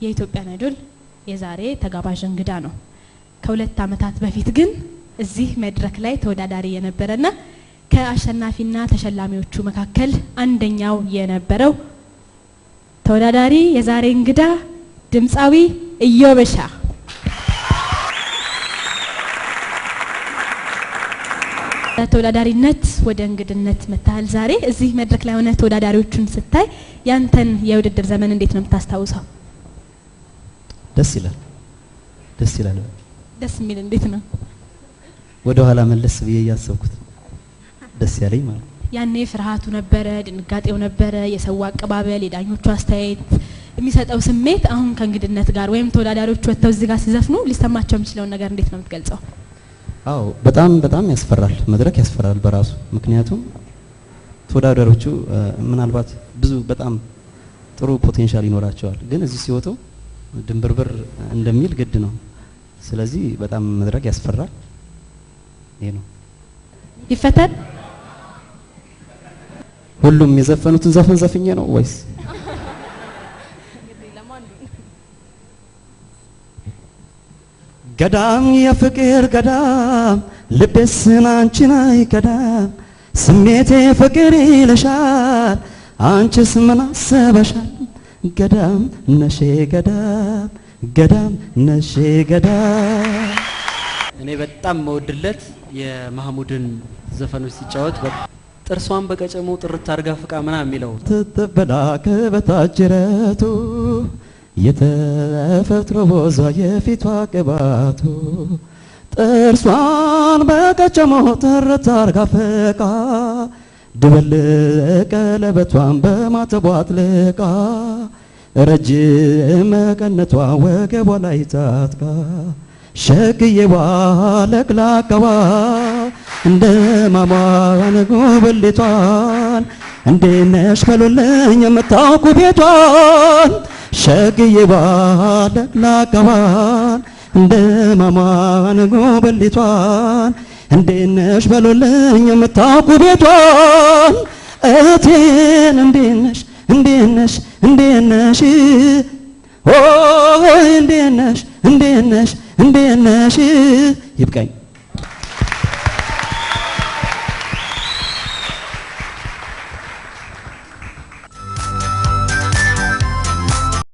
የኢትዮጵያን አይዶል የዛሬ ተጋባዥ እንግዳ ነው። ከሁለት አመታት በፊት ግን እዚህ መድረክ ላይ ተወዳዳሪ የነበረና ከአሸናፊና ተሸላሚዎቹ መካከል አንደኛው የነበረው ተወዳዳሪ የዛሬ እንግዳ ድምጻዊ ኢዮብ እሻ ተወዳዳሪነት ወደ እንግድነት መታል። ዛሬ እዚህ መድረክ ላይ ሆነ ተወዳዳሪዎቹን ስታይ ያንተን የውድድር ዘመን እንዴት ነው የምታስታውሰው? ደስ ይላል። ደስ የሚል እንዴት ነው? ወደ ኋላ መለስ ብዬ ያሰብኩት ደስ ያለኝ ማለት ያኔ ፍርሃቱ ነበረ፣ ድንጋጤው ነበረ፣ የሰው አቀባበል፣ የዳኞቹ አስተያየት የሚሰጠው ስሜት አሁን ከእንግድነት ጋር ወይም ተወዳዳሪዎቹ ወጥተው እዚህ ጋር ሲዘፍኑ ሊሰማቸው የሚችለው ነገር እንዴት ነው የምትገልጸው? አዎ በጣም ያስፈራል። መድረክ ያስፈራል በራሱ ምክንያቱም ተወዳዳሪዎቹ ምናልባት ብዙ በጣም ጥሩ ፖቴንሻል ይኖራቸዋል፣ ግን እዚህ ሲወጡ ድንብርብር እንደሚል ግድ ነው። ስለዚህ በጣም መድረክ ያስፈራል። ይሄ ነው ይፈተን። ሁሉም የዘፈኑትን ዘፈን ዘፍኜ ነው ወይስ ገዳም የፍቅር ገዳም ልቤስ አንቺን አይከዳም ስሜቴ ፍቅር ይልሻል አንቺስ ምን አሰበሻል ገዳም ነሼ ገዳም ነሼ ገዳም። እኔ በጣም መወድለት የማህሙድን ዘፈኖች ሲጫወት ጥርሷን በቀጨሙ ጥርት አድርጋ ፍቃ ምናምን የሚለው ተተበላ ከበታጅረቱ የተፈጥሮ ቦዛ የፊቷ ቅባቱ ጥርሷን በቀጨሙ ጥርት አድርጋ ፍቃ ድበልቅ ቀለበቷን በማተቧ አጥልቃ ረጅም መቀነቷ ወገቧ ላይ ታጥቃ ሸክዬዋ ለቅላቃዋ እንደ ማሟን ጉብልቷን እንዴት ነሽ በሉልኝ የምታውቁ ቤቷን ሸክዬዋ ለቅላቃዋን እንደ ማሟን ጉብልቷን እንዴት ነሽ በሉልኝ የምታውቁ ቤቷን እቴን እንዴት ነሽ ኦ እንዴት ነሽ ይብቃኝ።